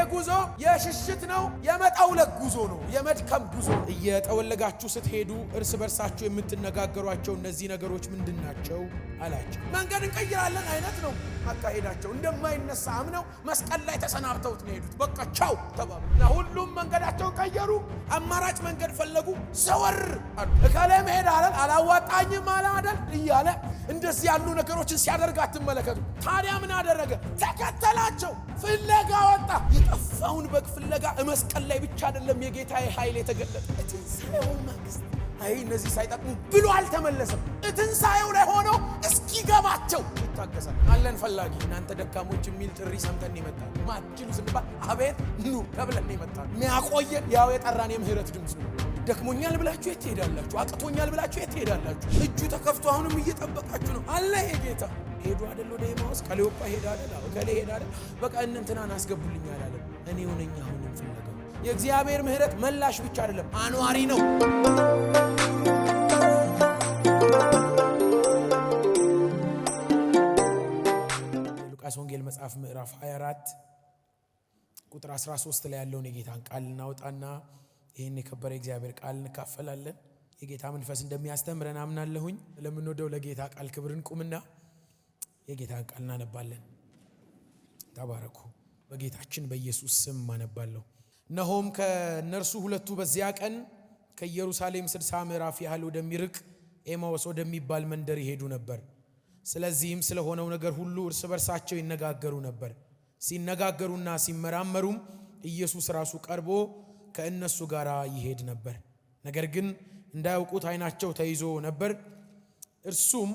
ጉዞ የሽሽት ነው፣ የመጣውለቅ ጉዞ ነው፣ የመድከም ጉዞ። እየጠወለጋችሁ ስትሄዱ እርስ በርሳችሁ የምትነጋገሯቸው እነዚህ ነገሮች ምንድናቸው አላቸው። መንገድ እንቀይራለን አይነት ነው አካሄዳቸው። እንደማይነሳ አምነው መስቀል ላይ ተሰናብተውት ነው ሄዱት። በቃ ቻው ተባሉ። ሁሉም መንገዳቸውን ቀየሩ። አማራጭ መንገድ ፈለጉ። ዘወር አሉ። እከሌ መሄድ አላል አላዋጣኝም አለ አይደል እያለ እንደዚህ ያሉ ነገሮችን ሲያደርግ አትመለከቱ። ታዲያ ምን አደረገ? ተከተላቸው። ፍለጋ ወጣ። የጠፋውን በግ ፍለጋ መስቀል ላይ ብቻ አይደለም የጌታዬ ኃይል የተገለጠ ትንሣኤው ማግስት አይ እነዚህ ሳይጠቅሙ ብሎ አልተመለሰም። ትንሣኤው ላይ ሆኖ እስኪገባቸው ይታገሳል። አለን ፈላጊ እናንተ ደካሞች የሚል ጥሪ ሰምተን ይመጣል። ማችሉ ስንባል አቤት ኑ ተብለን ይመጣል። የሚያቆየን ያው የጠራን የምህረት ድምፅ ነው። ደክሞኛል ብላችሁ የት ትሄዳላችሁ? አቅቶኛል ብላችሁ የት ትሄዳላችሁ? እጁ ተከፍቶ አሁንም እየጠበቃችሁ ነው አለ የጌታ። ሄዱ አይደል ወደ ኤማሁስ? ቀሌዮጳ ሄዳ አይደል? ከሌ ሄዳ አይደል? በቃ እንንትናን አስገቡልኛል አለ። እኔ ሆነኛ አሁንም ፍለጋው የእግዚአብሔር ምህረት መላሽ ብቻ አይደለም አኗሪ ነው። ሉቃስ ወንጌል መጽሐፍ ምዕራፍ 24 ቁጥር 13 ላይ ያለውን የጌታን ቃል እናውጣና ይህን የከበረ እግዚአብሔር ቃል እንካፈላለን። የጌታ መንፈስ እንደሚያስተምረን አምናለሁኝ። ለምንወደው ለጌታ ቃል ክብርን ቁምና የጌታን ቃል እናነባለን። ተባረኩ። በጌታችን በኢየሱስ ስም አነባለሁ። እነሆም ከነርሱ ሁለቱ በዚያ ቀን ከኢየሩሳሌም 60 ምዕራፍ ያህል ወደሚርቅ ኤማሁስ ወደሚባል መንደር ይሄዱ ነበር። ስለዚህም ስለሆነው ነገር ሁሉ እርስ በርሳቸው ይነጋገሩ ነበር። ሲነጋገሩና ሲመራመሩም ኢየሱስ ራሱ ቀርቦ ከእነሱ ጋር ይሄድ ነበር። ነገር ግን እንዳያውቁት ዓይናቸው ተይዞ ነበር። እርሱም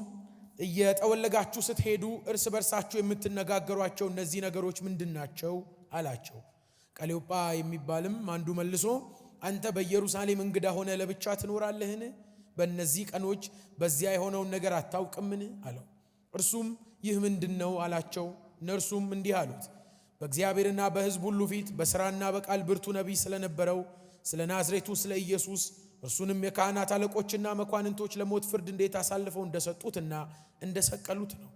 እየጠወለጋችሁ ስትሄዱ እርስ በርሳችሁ የምትነጋገሯቸው እነዚህ ነገሮች ምንድናቸው አላቸው። ቀሌዮጳ የሚባልም አንዱ መልሶ አንተ በኢየሩሳሌም እንግዳ ሆነ ለብቻ ትኖራለህን? በእነዚህ ቀኖች በዚያ የሆነውን ነገር አታውቅምን? አለው። እርሱም ይህ ምንድነው አላቸው። እነርሱም እንዲህ አሉት፣ በእግዚአብሔርና በሕዝብ ሁሉ ፊት በሥራና በቃል ብርቱ ነቢይ ስለነበረው ስለ ናዝሬቱ ስለ ኢየሱስ እርሱንም የካህናት አለቆችና መኳንንቶች ለሞት ፍርድ እንዴት አሳልፈው እንደሰጡትና እንደሰቀሉት ነው።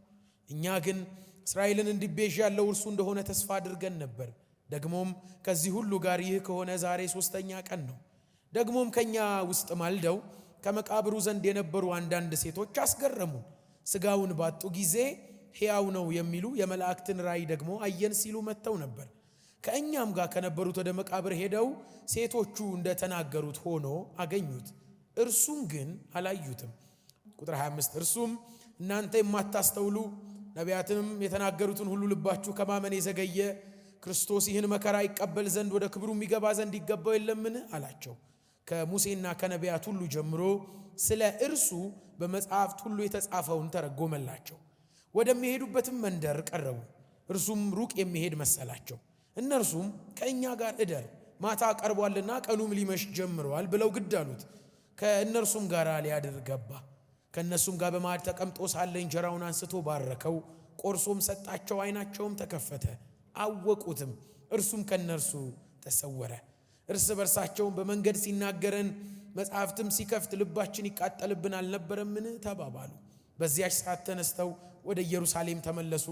እኛ ግን እስራኤልን እንዲቤዥ ያለው እርሱ እንደሆነ ተስፋ አድርገን ነበር። ደግሞም ከዚህ ሁሉ ጋር ይህ ከሆነ ዛሬ 3ኛ ቀን ነው። ደግሞም ከኛ ውስጥ ማልደው ከመቃብሩ ዘንድ የነበሩ አንዳንድ ሴቶች አስገረሙን። ሥጋውን ባጡ ጊዜ ሕያው ነው የሚሉ የመላእክትን ራእይ ደግሞ አየን ሲሉ መጥተው ነበር። ከእኛም ጋር ከነበሩት ወደ መቃብር ሄደው ሴቶቹ እንደተናገሩት ሆኖ አገኙት፣ እርሱም ግን አላዩትም። ቁጥር 25 እርሱም እናንተ የማታስተውሉ ነቢያትንም የተናገሩትን ሁሉ ልባችሁ ከማመን የዘገየ ክርስቶስ ይህን መከራ ይቀበል ዘንድ ወደ ክብሩ የሚገባ ዘንድ ይገባው የለምን አላቸው። ከሙሴና ከነቢያት ሁሉ ጀምሮ ስለ እርሱ በመጽሐፍት ሁሉ የተጻፈውን ተረጎመላቸው። ወደሚሄዱበትም መንደር ቀረቡ። እርሱም ሩቅ የሚሄድ መሰላቸው። እነርሱም ከእኛ ጋር እደር፣ ማታ ቀርቧልና ቀኑም ሊመሽ ጀምረዋል ብለው ግድ አሉት። ከእነርሱም ጋር ሊያድር ገባ። ከእነሱም ጋር በማዕድ ተቀምጦ ሳለ እንጀራውን አንስቶ ባረከው፣ ቆርሶም ሰጣቸው። ዓይናቸውም ተከፈተ፣ አወቁትም። እርሱም ከእነርሱ ተሰወረ። እርስ በርሳቸውም በመንገድ ሲናገረን መጽሐፍትም ሲከፍት ልባችን ይቃጠልብን አልነበረምን ተባባሉ። በዚያች ሰዓት ተነስተው ወደ ኢየሩሳሌም ተመለሱ።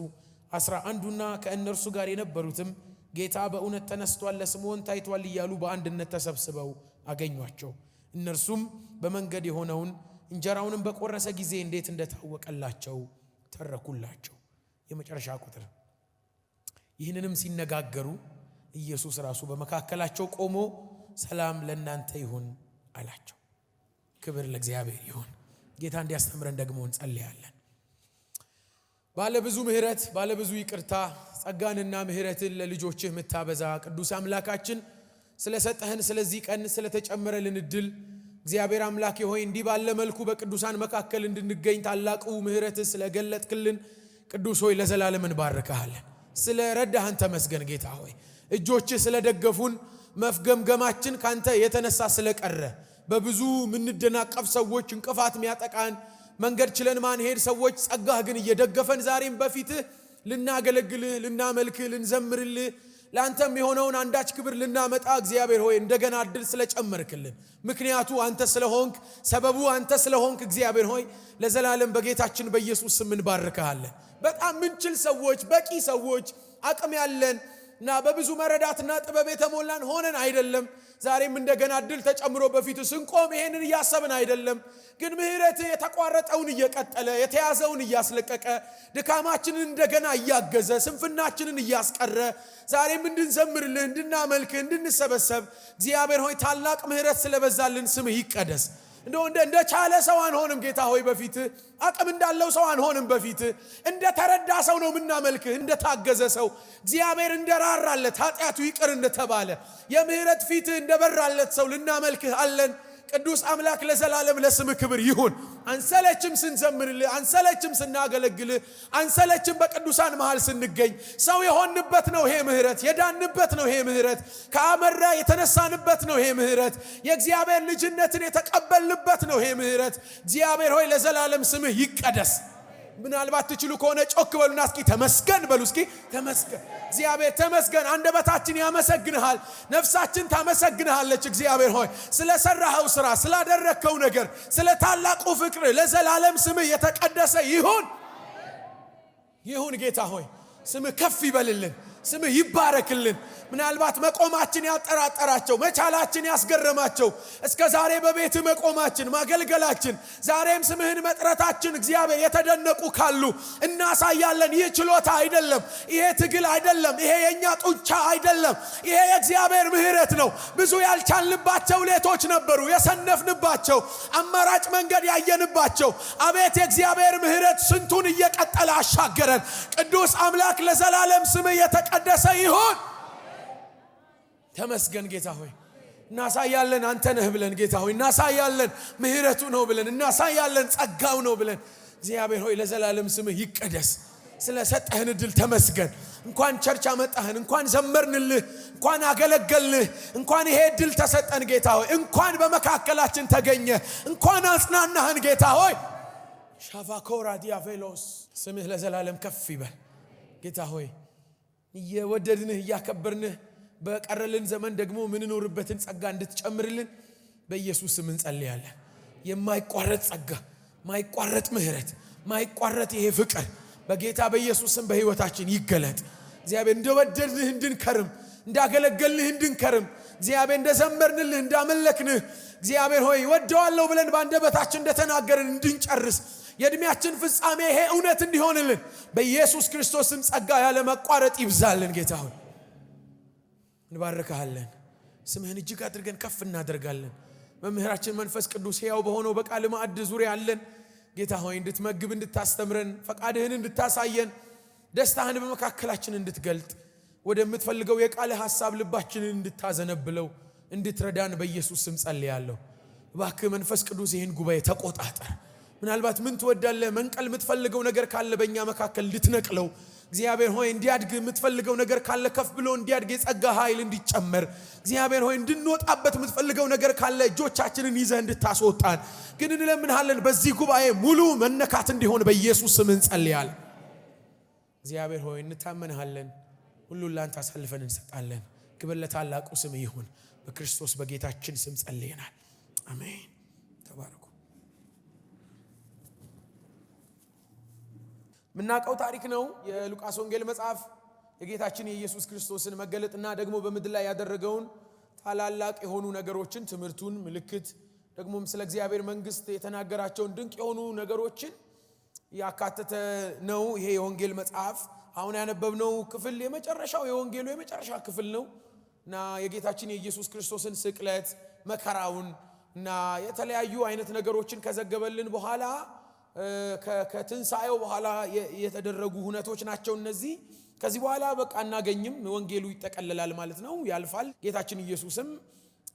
11ዱና ከእነርሱ ጋር የነበሩትም ጌታ በእውነት ተነስቷል፣ ለስምዖን ታይቷል እያሉ በአንድነት ተሰብስበው አገኟቸው። እነርሱም በመንገድ የሆነውን እንጀራውንም በቆረሰ ጊዜ እንዴት እንደታወቀላቸው ተረኩላቸው። የመጨረሻ ቁጥር። ይህንንም ሲነጋገሩ ኢየሱስ ራሱ በመካከላቸው ቆሞ ሰላም ለእናንተ ይሁን አላቸው። ክብር ለእግዚአብሔር ይሁን። ጌታ እንዲያስተምረን ደግሞ እንጸልያለን። ባለብዙ ምሕረት ባለብዙ ይቅርታ ጸጋንና ምሕረትን ለልጆችህ የምታበዛ ቅዱስ አምላካችን ስለሰጠህን ስለዚህ ቀን ስለተጨመረልን እድል እግዚአብሔር አምላክ ሆይ እንዲህ ባለ መልኩ በቅዱሳን መካከል እንድንገኝ ታላቁ ምሕረትህ ስለገለጥክልን ቅዱስ ሆይ ለዘላለም እንባርክሃለን። ስለ ረዳህን ተመስገን ጌታ ሆይ። እጆችህ ስለደገፉን መፍገምገማችን ካንተ የተነሳ ስለቀረ በብዙ ምንደናቀፍ ሰዎች እንቅፋት የሚያጠቃን መንገድ ችለን ማንሄድ ሰዎች ጸጋህ ግን እየደገፈን ዛሬም በፊትህ ልናገለግልህ ልናመልክህ ልንዘምርልህ ለአንተም የሆነውን አንዳች ክብር ልናመጣ እግዚአብሔር ሆይ እንደገና እድል ስለጨመርክልን ምክንያቱ አንተ ስለሆንክ ሰበቡ አንተ ስለሆንክ እግዚአብሔር ሆይ ለዘላለም በጌታችን በኢየሱስ ስም እንባርክሃለን። በጣም ምንችል ሰዎች በቂ ሰዎች አቅም ያለን እና በብዙ መረዳትና ጥበብ የተሞላን ሆነን አይደለም። ዛሬም እንደገና ድል ተጨምሮ በፊቱ ስንቆም ይሄንን እያሰብን አይደለም። ግን ምህረት የተቋረጠውን እየቀጠለ የተያዘውን እያስለቀቀ ድካማችንን እንደገና እያገዘ ስንፍናችንን እያስቀረ ዛሬም እንድንዘምርልህ እንድናመልክህ እንድንሰበሰብ እግዚአብሔር ሆይ ታላቅ ምህረት ስለበዛልን ስምህ ይቀደስ። እንደ ቻለ ሰው አንሆንም ጌታ ሆይ በፊት አቅም እንዳለው ሰው አንሆንም በፊት እንደ ተረዳ ሰው ነው ምናመልክህ እንደ ታገዘ ሰው እግዚአብሔር እንደራራለት ኃጢያቱ ይቅር እንደተባለ የምህረት ፊት እንደበራለት ሰው ልናመልክህ አለን። ቅዱስ አምላክ ለዘላለም ለስምህ ክብር ይሁን። አንሰለችም ስንዘምርልህ አንሰለችም ስናገለግልህ አንሰለችም በቅዱሳን መሃል ስንገኝ ሰው የሆንበት ነው ይሄ ምህረት የዳንበት ነው ይሄ ምህረት ከአመራ የተነሳንበት ነው ይሄ ምህረት የእግዚአብሔር ልጅነትን የተቀበልንበት ነው ይሄ ምህረት። እግዚአብሔር ሆይ ለዘላለም ስምህ ይቀደስ። ምናልባት ትችሉ ከሆነ ጮክ በሉና እስኪ ተመስገን በሉ። እስኪ ተመስገን እግዚአብሔር ተመስገን። አንደበታችን ያመሰግንሃል፣ ነፍሳችን ታመሰግንሃለች። እግዚአብሔር ሆይ ስለሰራኸው ስራ ስላደረከው ነገር ስለ ታላቁ ፍቅር ለዘላለም ስምህ የተቀደሰ ይሁን ይሁን። ጌታ ሆይ ስምህ ከፍ ይበልልን፣ ስምህ ይባረክልን። ምናልባት መቆማችን ያጠራጠራቸው መቻላችን ያስገረማቸው እስከ ዛሬ በቤት መቆማችን ማገልገላችን ዛሬም ስምህን መጥራታችን እግዚአብሔር የተደነቁ ካሉ እናሳያለን። ይህ ችሎታ አይደለም፣ ይሄ ትግል አይደለም፣ ይሄ የኛ ጡንቻ አይደለም፣ ይሄ የእግዚአብሔር ምህረት ነው። ብዙ ያልቻልንባቸው ሌቶች ነበሩ፣ የሰነፍንባቸው አማራጭ መንገድ ያየንባቸው። አቤት የእግዚአብሔር ምህረት ስንቱን እየቀጠለ አሻገረን። ቅዱስ አምላክ ለዘላለም ስምህ የተቀደሰ ይሁን። ተመስገን ጌታ ሆይ እናሳያለን አንተ ነህ ብለን ጌታ ሆይ እናሳያለን ምህረቱ ነው ብለን እናሳያለን ጸጋው ነው ብለን እግዚአብሔር ሆይ ለዘላለም ስምህ ይቀደስ። ስለሰጠህን እድል ተመስገን። እንኳን ቸርች አመጣህን፣ እንኳን ዘመርንልህ፣ እንኳን አገለገልንህ፣ እንኳን ይሄ እድል ተሰጠን ጌታ ሆይ እንኳን በመካከላችን ተገኘ፣ እንኳን አጽናናህን ጌታ ሆይ ሻቫኮራ ዲያቬሎስ ስምህ ለዘላለም ከፍ ይበል ጌታ ሆይ እየወደድንህ እያከበርንህ በቀረልን ዘመን ደግሞ ምንኖርበትን ጸጋ እንድትጨምርልን በኢየሱስ ስም እንጸልያለን። የማይቋረጥ ጸጋ፣ ማይቋረጥ ምህረት፣ ማይቋረጥ ይሄ ፍቅር በጌታ በኢየሱስ ስም በህይወታችን ይገለጥ። እግዚአብሔር እንደወደድንህ እንድንከርም እንዳገለገልንህ እንድንከርም እግዚአብሔር እንደዘመርንልህ እንዳመለክንህ እግዚአብሔር ሆይ ወደዋለሁ ብለን ባንደበታችን እንደተናገርን እንድንጨርስ የእድሜያችን ፍጻሜ ይሄ እውነት እንዲሆንልን በኢየሱስ ክርስቶስ ስም ጸጋ ያለ መቋረጥ ይብዛልን ጌታ ሆይ እንባርካለን። ስምህን እጅግ አድርገን ከፍ እናደርጋለን። መምህራችን መንፈስ ቅዱስ ሕያው በሆነው በቃል ማዕድ ዙሪያ አለን ጌታ ሆይ እንድትመግብ እንድታስተምረን ፈቃድህን እንድታሳየን ደስታህን በመካከላችን እንድትገልጥ ወደምትፈልገው የቃል ሐሳብ ልባችንን እንድታዘነብለው እንድትረዳን በኢየሱስ ስም ጸልያለሁ። እባክህ መንፈስ ቅዱስ ይህን ጉባኤ ተቆጣጠር። ምናልባት ምን ትወዳለህ መንቀል የምትፈልገው ነገር ካለ በእኛ መካከል እንድትነቅለው እግዚአብሔር ሆይ እንዲያድግ የምትፈልገው ነገር ካለ ከፍ ብሎ እንዲያድግ የጸጋ ኃይል እንዲጨመር እግዚአብሔር ሆይ እንድንወጣበት የምትፈልገው ነገር ካለ እጆቻችንን ይዘህ እንድታስወጣን ግን እንለምንሃለን። በዚህ ጉባኤ ሙሉ መነካት እንዲሆን በኢየሱስ ስም እንጸልያለን። እግዚአብሔር ሆይ እንታመንሃለን። ሁሉን ላንተ አሳልፈን እንሰጣለን። ክብር ለታላቁ ስም ይሁን። በክርስቶስ በጌታችን ስም ጸልየናል። አሜን። ተባረኩ። ምናቀው ታሪክ ነው። የሉቃስ ወንጌል መጽሐፍ የጌታችን የኢየሱስ ክርስቶስን መገለጥና ደግሞ በምድር ላይ ያደረገውን ታላላቅ የሆኑ ነገሮችን ትምህርቱን ምልክት ደግሞም ስለ እግዚአብሔር መንግስት የተናገራቸውን ድንቅ የሆኑ ነገሮችን ያካተተ ነው። ይሄ የወንጌል መጽሐፍ አሁን ያነበብነው ክፍል የመጨረሻው የወንጌሉ የመጨረሻ ክፍል ነው እና የጌታችን የኢየሱስ ክርስቶስን ስቅለት መከራውን እና የተለያዩ አይነት ነገሮችን ከዘገበልን በኋላ ከትንሳኤው በኋላ የተደረጉ ሁነቶች ናቸው እነዚህ። ከዚህ በኋላ በቃ እናገኝም ወንጌሉ ይጠቀለላል ማለት ነው፣ ያልፋል። ጌታችን ኢየሱስም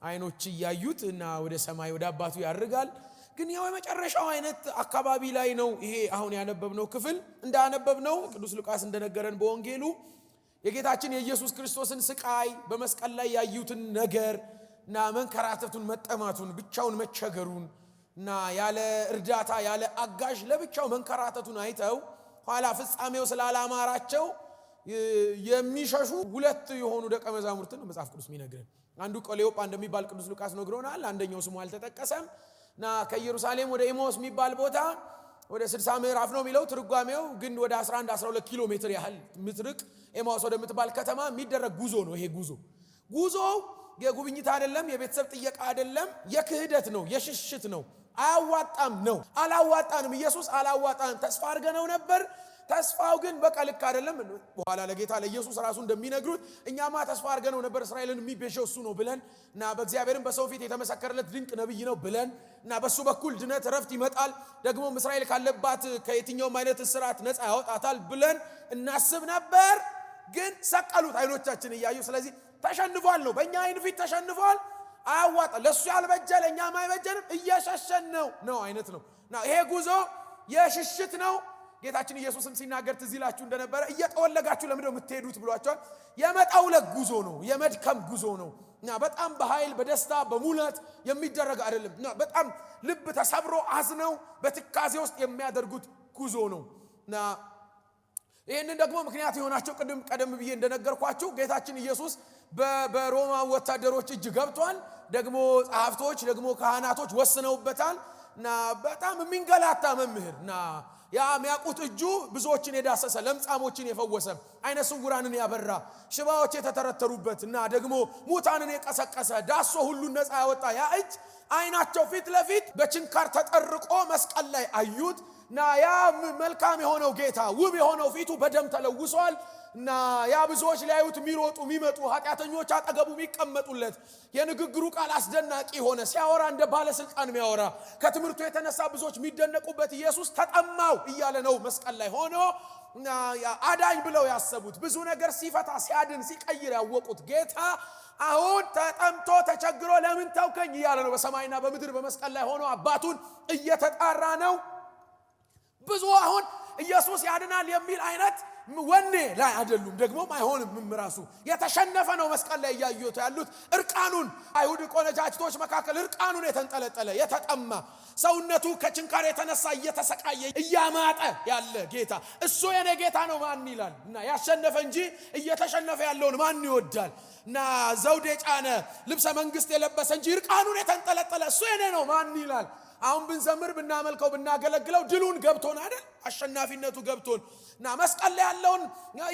አይኖች ያዩት እና ወደ ሰማይ ወደ አባቱ ያርጋል። ግን ያው የመጨረሻው አይነት አካባቢ ላይ ነው ይሄ አሁን ያነበብነው ክፍል። እንዳነበብነው ቅዱስ ሉቃስ እንደነገረን በወንጌሉ የጌታችን የኢየሱስ ክርስቶስን ስቃይ በመስቀል ላይ ያዩትን ነገር እና መንከራተቱን መጠማቱን ብቻውን መቸገሩን እና ያለ እርዳታ ያለ አጋዥ ለብቻው መንከራተቱን አይተው ኋላ ፍጻሜው ስላላማራቸው የሚሸሹ ሁለት የሆኑ ደቀ መዛሙርትን መጽሐፍ ቅዱስ የሚነግረን። አንዱ ቀሌዮጳ እንደሚባል ቅዱስ ሉቃስ ነግሮናል። አንደኛው ስሙ አልተጠቀሰም እና ከኢየሩሳሌም ወደ ኤማሁስ የሚባል ቦታ ወደ 60 ምዕራፍ ነው የሚለው ትርጓሜው ግን ወደ 11 12 ኪሎ ሜትር ያህል ምትርቅ ኤማውስ ወደምትባል ከተማ የሚደረግ ጉዞ ነው። ይሄ ጉዞው የጉብኝት አይደለም፣ የቤተሰብ ጥየቃ አይደለም፣ የክህደት ነው፣ የሽሽት ነው። አያዋጣም ነው። አላዋጣንም። ኢየሱስ አላዋጣንም። ተስፋ አድርገነው ነበር። ተስፋው ግን በቃ ልክ አይደለም። በኋላ ለጌታ ለኢየሱስ ራሱ እንደሚነግሩት እኛማ ተስፋ አድርገነው ነበር እስራኤልን የሚቤዠው እሱ ነው ብለን እና በእግዚአብሔርም በሰው ፊት የተመሰከረለት ድንቅ ነብይ ነው ብለን እና በሱ በኩል ድነት ረፍት ይመጣል ደግሞ እስራኤል ካለባት ከየትኛውም አይነት እስራት ነፃ ያወጣታል ብለን እናስብ ነበር። ግን ሰቀሉት አይኖቻችን እያዩ። ስለዚህ ተሸንፏል ነው። በእኛ አይን ፊት ተሸንፏል። አያዋጣ ለሱ ያልበጀ ለኛም አይበጀንም። እየሸሸን ነው አይነት ነው። እና ይሄ ጉዞ የሽሽት ነው። ጌታችን ኢየሱስም ሲናገር ትዝ ይላችሁ እንደነበረ እየጠወለጋችሁ ለምንድነው የምትሄዱት ብሏቸዋል። የመጣውለግ ጉዞ ነው፣ የመድከም ጉዞ ነው። እና በጣም በኃይል በደስታ በሙላት የሚደረግ አይደለም። እና በጣም ልብ ተሰብሮ አዝነው በትካዜ ውስጥ የሚያደርጉት ጉዞ ነው። እና ይህንን ደግሞ ምክንያት የሆናቸው ቀደም ብዬ እንደነገርኳችሁ ጌታችን ኢየሱስ በሮማ ወታደሮች እጅ ገብቷል። ደግሞ ጸሐፍቶች ደግሞ ካህናቶች ወስነውበታል። እና በጣም የሚንገላታ መምህር እና ያ የሚያውቁት እጁ ብዙዎችን የዳሰሰ ለምጻሞችን የፈወሰ አይነ ስውራንን ያበራ ሽባዎች የተተረተሩበት እና ደግሞ ሙታንን የቀሰቀሰ ዳሶ ሁሉን ነፃ ያወጣ ያ እጅ አይናቸው ፊት ለፊት በችንካር ተጠርቆ መስቀል ላይ አዩት። እና ያ መልካም የሆነው ጌታ ውብ የሆነው ፊቱ በደም ተለውሷል። እና ያ ብዙዎች ሊያዩት የሚሮጡ የሚመጡ ኃጢአተኞች አጠገቡ የሚቀመጡለት የንግግሩ ቃል አስደናቂ ሆነ። ሲያወራ እንደ ባለስልጣን የሚያወራ ከትምህርቱ የተነሳ ብዙዎች የሚደነቁበት ኢየሱስ ተጠማው እያለ ነው መስቀል ላይ ሆኖ አዳኝ ብለው ያሰቡት ብዙ ነገር ሲፈታ ሲያድን ሲቀይር ያወቁት ጌታ አሁን ተጠምቶ ተቸግሮ ለምን ተውከኝ እያለ ነው በሰማይና በምድር በመስቀል ላይ ሆኖ አባቱን እየተጣራ ነው። ብዙ አሁን ኢየሱስ ያድናል የሚል አይነት ወኔ ላይ አይደሉም። ደግሞም አይሆንም። ራሱ የተሸነፈ ነው መስቀል ላይ ያዩት ያሉት እርቃኑን አይሁድ ቆነጃጅቶች መካከል እርቃኑን የተንጠለጠለ የተጠማ ሰውነቱ ከችንካር የተነሳ እየተሰቃየ እያማጠ ያለ ጌታ እሱ የኔ ጌታ ነው ማን ይላል? እና ያሸነፈ እንጂ እየተሸነፈ ያለውን ማን ይወዳል? እና ዘውድ የጫነ ልብሰ መንግስት የለበሰ እንጂ እርቃኑን የተንጠለጠለ እሱ የኔ ነው ማን ይላል? አሁን ብንዘምር ብናመልከው ብናገለግለው ድሉን ገብቶን አይደል? አሸናፊነቱ ገብቶን እና መስቀል ላይ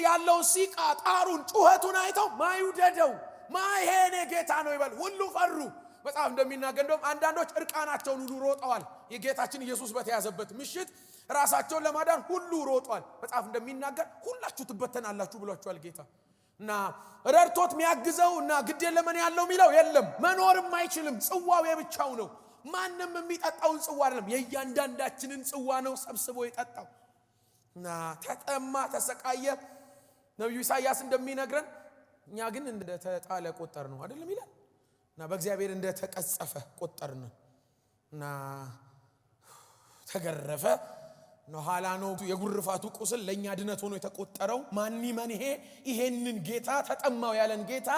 ያለውን ሲቃ ጣሩን ጩኸቱን አይተው ማይውደደው ማይሄኔ ጌታ ነው ይበል ሁሉ ፈሩ። መጽሐፍ እንደሚናገር እንደውም አንዳንዶች እርቃናቸውን ሁሉ ሮጠዋል። የጌታችን ኢየሱስ በተያዘበት ምሽት ራሳቸውን ለማዳን ሁሉ ሮጠዋል። መጽሐፍ እንደሚናገር ሁላችሁ ትበተናላችሁ ብሏቸዋል ጌታ። እና ረድቶት የሚያግዘው እና ግድ የለምን ያለው የሚለው የለም። መኖርም አይችልም። ጽዋው የብቻው ነው። ማንም የሚጠጣውን ጽዋ አይደለም፣ የእያንዳንዳችንን ጽዋ ነው ሰብስቦ የጠጣው። እና ተጠማ ተሰቃየ። ነብዩ ኢሳይያስ እንደሚነግረን እኛ ግን እንደተጣለ ቆጠር ነው አይደለም ይላል። እና በእግዚአብሔር እንደተቀጸፈ ቆጠር ነው። እና ተገረፈ ነው ኋላ ነው የጉርፋቱ ቁስል ለኛ ድነት ሆኖ የተቆጠረው። ማን ይሄንን ጌታ ተጠማው ያለን ጌታ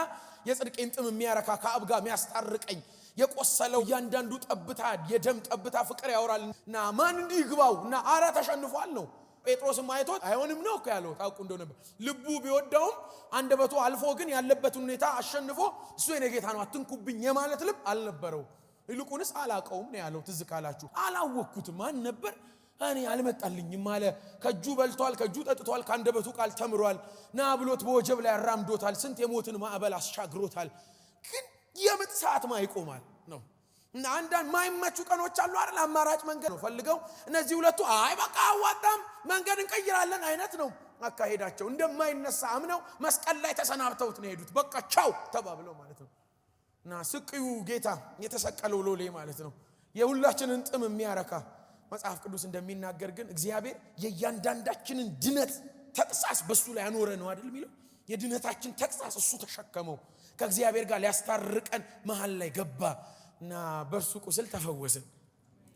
የጽድቄን ጥም የሚያረካ ከአብ ጋር የሚያስታርቀኝ የቆሰለው ያንዳንዱ ጠብታ የደም ጠብታ ፍቅር ያወራልና ማን እንዲግባው እና አራ ተሸንፏል ነው። ጴጥሮስም አይቶት አይሆንም ነው ያለው። ታውቁ እንደሆነ ልቡ ቢወዳውም አንደበቱ አልፎ ግን ያለበትን ሁኔታ አሸንፎ እሱ የኔ ጌታ ነው አትንኩብኝ የማለት ልብ አልነበረው። ይልቁንስ አላቀውም ነው ያለው። ትዝ ካላችሁ አላወኩትም ማን ነበር እኔ አልመጣልኝም ማለ። ከጁ በልቷል፣ ከጁ ጠጥቷል፣ ካንደበቱ ቃል ተምሯል። ና ብሎት በወጀብ ላይ አራምዶታል። ስንት የሞትን ማዕበል አሻግሮታል። ግን የምጥ ሰዓት ማይቆማል ነው። እና አንዳንድ ማይመቹ ቀኖች አሉ አይደል? አማራጭ መንገድ ነው ፈልገው እነዚህ ሁለቱ አይ በቃ አዋጣም መንገድ እንቀይራለን አይነት ነው አካሄዳቸው። እንደማይነሳ አምነው መስቀል ላይ ተሰናብተውት ነው ሄዱት። በቃ ቻው ተባብለው ማለት ነው። እና ስቅዩ ጌታ የተሰቀለው ሎሌ ማለት ነው የሁላችንን ጥም የሚያረካ መጽሐፍ ቅዱስ እንደሚናገር ግን እግዚአብሔር የእያንዳንዳችንን ድነት ተቅሳስ በሱ ላይ ያኖረ ነው አይደል የሚለው። የድነታችን ተቅሳስ እሱ ተሸከመው ከእግዚአብሔር ጋር ሊያስታርቀን መሃል ላይ ገባ እና በእርሱ ቁስል ተፈወስን።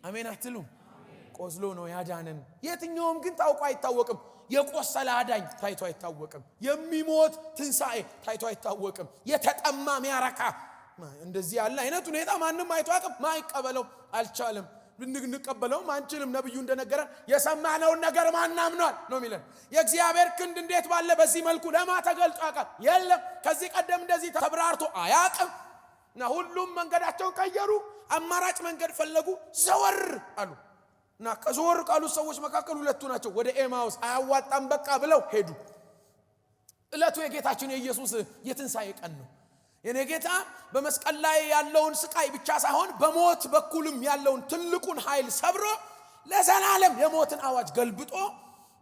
አሜን አትሉም? ቆስሎ ነው ያዳነን። የትኛውም ግን ታውቆ አይታወቅም። የቆሰለ አዳኝ ታይቶ አይታወቅም። የሚሞት ትንሣኤ ታይቶ አይታወቅም። የተጠማ ሚያረካ እንደዚህ ያለ አይነት ሁኔታ ማንም አይቶ አቅም ማይቀበለው አልቻለም። እንቀበለው አንችልም። ነብዩ እንደነገረን የሰማነውን ነገር ማናምኗል ነው የሚለን። የእግዚአብሔር ክንድ እንዴት ባለ በዚህ መልኩ ለማ ተገልጦ ያውቃል? የለም። ከዚህ ቀደም እንደዚህ ተብራርቶ አያውቅም። እና ሁሉም መንገዳቸውን ቀየሩ፣ አማራጭ መንገድ ፈለጉ፣ ዘወር አሉ። እና ከዞር ቃሉት ሰዎች መካከል ሁለቱ ናቸው። ወደ ኤማውስ አያዋጣም በቃ ብለው ሄዱ። እለቱ የጌታችን የኢየሱስ የትንሣኤ ቀን ነው። የኔ ጌታ በመስቀል ላይ ያለውን ስቃይ ብቻ ሳይሆን በሞት በኩልም ያለውን ትልቁን ኃይል ሰብሮ ለዘላለም የሞትን አዋጅ ገልብጦ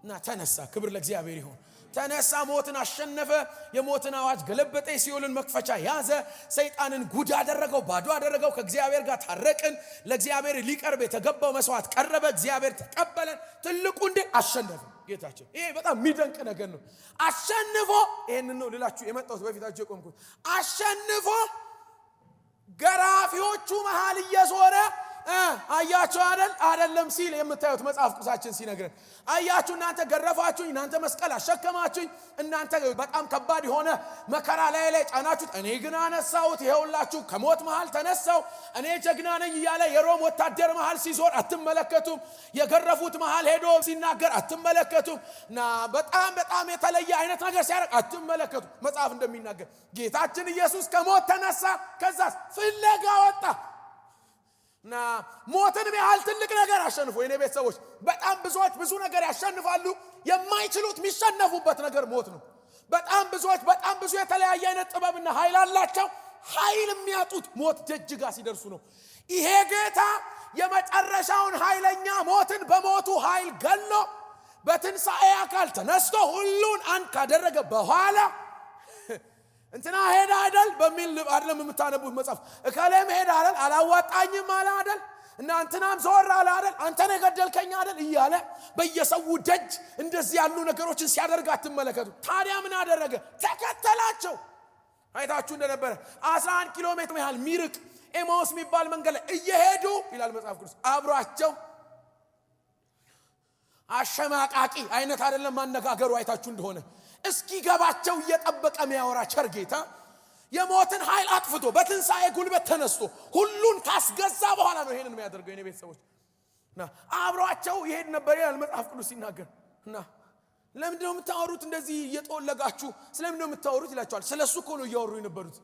እና ተነሳ። ክብር ለእግዚአብሔር ይሁን። ተነሳ፣ ሞትን አሸነፈ፣ የሞትን አዋጅ ገለበጠ፣ ሲኦልን መክፈቻ ያዘ፣ ሰይጣንን ጉድ አደረገው፣ ባዶ አደረገው። ከእግዚአብሔር ጋር ታረቅን። ለእግዚአብሔር ሊቀርብ የተገባው መስዋዕት ቀረበ፣ እግዚአብሔር ተቀበለን። ትልቁን ድል አሸነፈ ጌታችን። ይሄ በጣም የሚደንቅ ነገር ነው። አሸንፎ ይሄንን ነው ልላችሁ የመጣሁት በፊታችሁ የቆምኩት። አሸንፎ ገራፊዎቹ መሃል እየዞረ አያችሁ አይደለም ሲል የምታዩት መጽሐፍ ቅዱሳችን ሲነግረን፣ አያችሁ እናንተ ገረፋችሁኝ፣ እናንተ መስቀል አሸከማችሁኝ፣ እናንተ በጣም ከባድ የሆነ መከራ ላይ ጫናችሁት፣ እኔ ግን አነሳሁት፣ ይሄውላችሁ ከሞት መሃል ተነሳው፣ እኔ ጀግና ነኝ እያለ የሮም ወታደር መሃል ሲዞር አትመለከቱም? የገረፉት መሃል ሄዶ ሲናገር አትመለከቱም? እና በጣም የተለየ አይነት ነገር ሲያደርግ አትመለከቱም? መጽሐፍ እንደሚናገር ጌታችን ኢየሱስ ከሞት ተነሳ፣ ከዛስ ፍለጋ ወጣ እና ሞትን ያህል ትልቅ ነገር አሸንፎ። የኔ ቤተሰቦች በጣም ብዙዎች ብዙ ነገር ያሸንፋሉ። የማይችሉት የሚሸነፉበት ነገር ሞት ነው። በጣም ብዙዎች በጣም ብዙ የተለያየ አይነት ጥበብና ኃይል አላቸው። ኃይል የሚያጡት ሞት ደጅ ጋር ሲደርሱ ነው። ይሄ ጌታ የመጨረሻውን ኃይለኛ ሞትን በሞቱ ኃይል ገሎ በትንሣኤ አካል ተነስቶ ሁሉን አንድ ካደረገ በኋላ እንትና ሄዳ አይደል በሚል አይደለም የምታነቡት መጽሐፍ። እከሌም ሄዳ አይደል አላዋጣኝም አለ አይደል፣ እና እንትናም ዞር አለ አይደል፣ አንተ ነህ ገደልከኝ አይደል እያለ በየሰው ደጅ እንደዚህ ያሉ ነገሮችን ሲያደርግ አትመለከቱ? ታዲያ ምን አደረገ? ተከተላቸው። አይታችሁ እንደነበረ 11 ኪሎ ሜትር ያህል ሚርቅ ኤማውስ የሚባል መንገድ ላይ እየሄዱ ይላል መጽሐፍ ቅዱስ አብሯቸው። አሸማቃቂ አይነት አይደለም ማነጋገሩ። አይታችሁ እንደሆነ እስኪ ገባቸው እየጠበቀ የሚያወራ ቸር ጌታ የሞትን ኃይል አጥፍቶ በትንሣኤ ጉልበት ተነስቶ ሁሉን ካስገዛ በኋላ ነው ይሄንን የሚያደርገው። የኔ ቤተሰቦች እና አብሯቸው ይሄድ ነበር ይላል መጽሐፍ ቅዱስ ሲናገር። እና ለምንድነው የምታወሩት እንደዚህ እየጠወለጋችሁ ስለምንድነው የምታወሩት ይላቸዋል። ስለሱ እኮ ነው እያወሩ የነበሩት።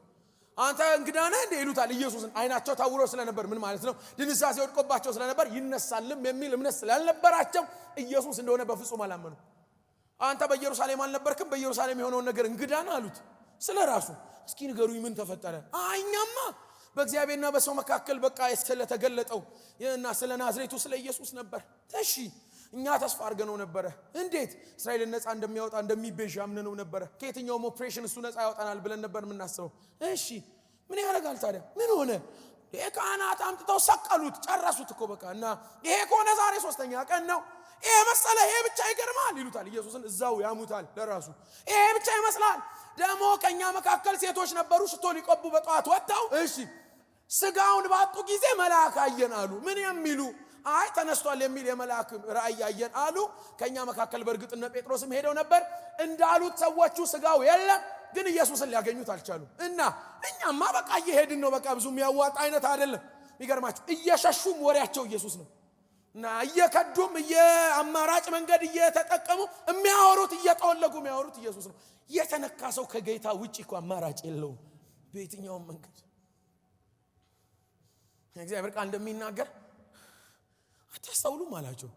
አንተ እንግዳ ነህ እንደ ይሉታል ኢየሱስን። አይናቸው ታውሮ ስለነበር ምን ማለት ነው? ድንዛዜ ወድቆባቸው ስለነበር ይነሳልም የሚል እምነት ስላልነበራቸው ኢየሱስ እንደሆነ በፍጹም አላመኑ። አንተ በኢየሩሳሌም አልነበርክም? በኢየሩሳሌም የሆነውን ነገር እንግዳ ነህ አሉት። ስለራሱ እስኪ ንገሩኝ ምን ተፈጠረ? እኛማ በእግዚአብሔርና በሰው መካከል በቃ ስለተገለጠው እና ስለ ናዝሬቱ ስለ ኢየሱስ ነበር። እሺ እኛ ተስፋ አድርገነው ነበረ። እንዴት? እስራኤልን ነፃ እንደሚያወጣ እንደሚቤዥ አምነነው ነበረ። ከየትኛውም ኦፕሬሽን እሱ ነፃ ያወጣናል ብለን ነበር የምናስበው። እሺ ምን ያደርጋል ታዲያ? ምን ሆነ? የካህናት አምጥተው ሰቀሉት፣ ጨረሱት እኮ በቃ። እና ይሄ ከሆነ ዛሬ 3ኛ ቀን ነው። ይሄ መሰለ፣ ይሄ ብቻ ይገርማል ይሉታል ኢየሱስን። እዛው ያሙታል ለራሱ። ይሄ ብቻ ይመስላል። ደግሞ ከኛ መካከል ሴቶች ነበሩ ሽቶ ሊቀቡ በጠዋት ወጣው። እሺ ስጋውን ባጡ ጊዜ መልአክ አየን አሉ። ምን የሚሉ? አይ ተነስቷል የሚል የመልአክ ራእይ አየን አሉ። ከኛ መካከል በእርግጥና ጴጥሮስም ሄደው ነበር። እንዳሉት ሰዎቹ ስጋው የለም፣ ግን ኢየሱስን ሊያገኙት አልቻሉም። እና እኛማ በቃ እየሄድን ነው፣ በቃ ብዙ የሚያዋጣ አይነት አይደለም። የሚገርማችሁ እየሸሹም ወሬያቸው ኢየሱስ ነው። እና እየከዱም የአማራጭ መንገድ እየተጠቀሙ የሚያወሩት እየጠወለጉ የሚያወሩት ኢየሱስ ነው። የተነካ ሰው ከጌታ ውጪ እኮ አማራጭ የለውም በየትኛውም መንገድ። እግዚአብሔር ቃል እንደሚናገር አታስተውሉም አላቸው።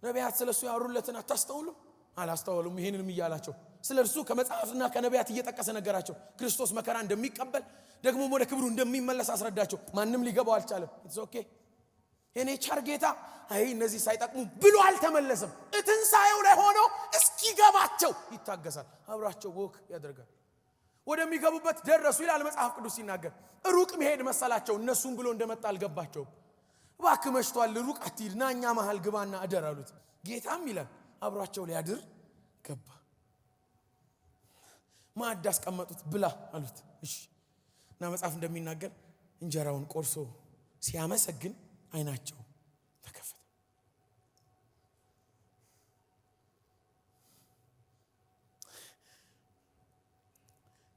ነቢያት ስለሱ ያወሩለትን አታስተውሉም? አላስተውሉም። ይሄንንም እያላቸው ስለርሱ ከመጽሐፍና ከነቢያት እየጠቀሰ ነገራቸው። ክርስቶስ መከራ እንደሚቀበል ደግሞ ወደ ክብሩ እንደሚመለስ አስረዳቸው። ማንም ሊገባው አልቻለም። ኢትስ ኦኬ የኔ ቸር ጌታ አይ እነዚህ ሳይጠቅሙ ብሎ አልተመለሰም። ትንሣኤው ላይ ሆኖ እስኪገባቸው ይታገሳል። አብራቸው ወክ ያደርጋል። ወደሚገቡበት ደረሱ ይላል መጽሐፍ ቅዱስ ሲናገር። ሩቅ መሄድ መሰላቸው። እነሱም ብሎ እንደመጣ አልገባቸውም። እባክህ መሽቷል፣ ሩቅ አትሂድ፣ ና እኛ መሃል ግባና አደር አሉት። ጌታም ይላል አብሯቸው ሊያድር ገባ። ማዕድ አስቀመጡት፣ ብላ አሉት። እሺ እና መጽሐፍ እንደሚናገር እንጀራውን ቆርሶ ሲያመሰግን አይናቸው ተከፈተ።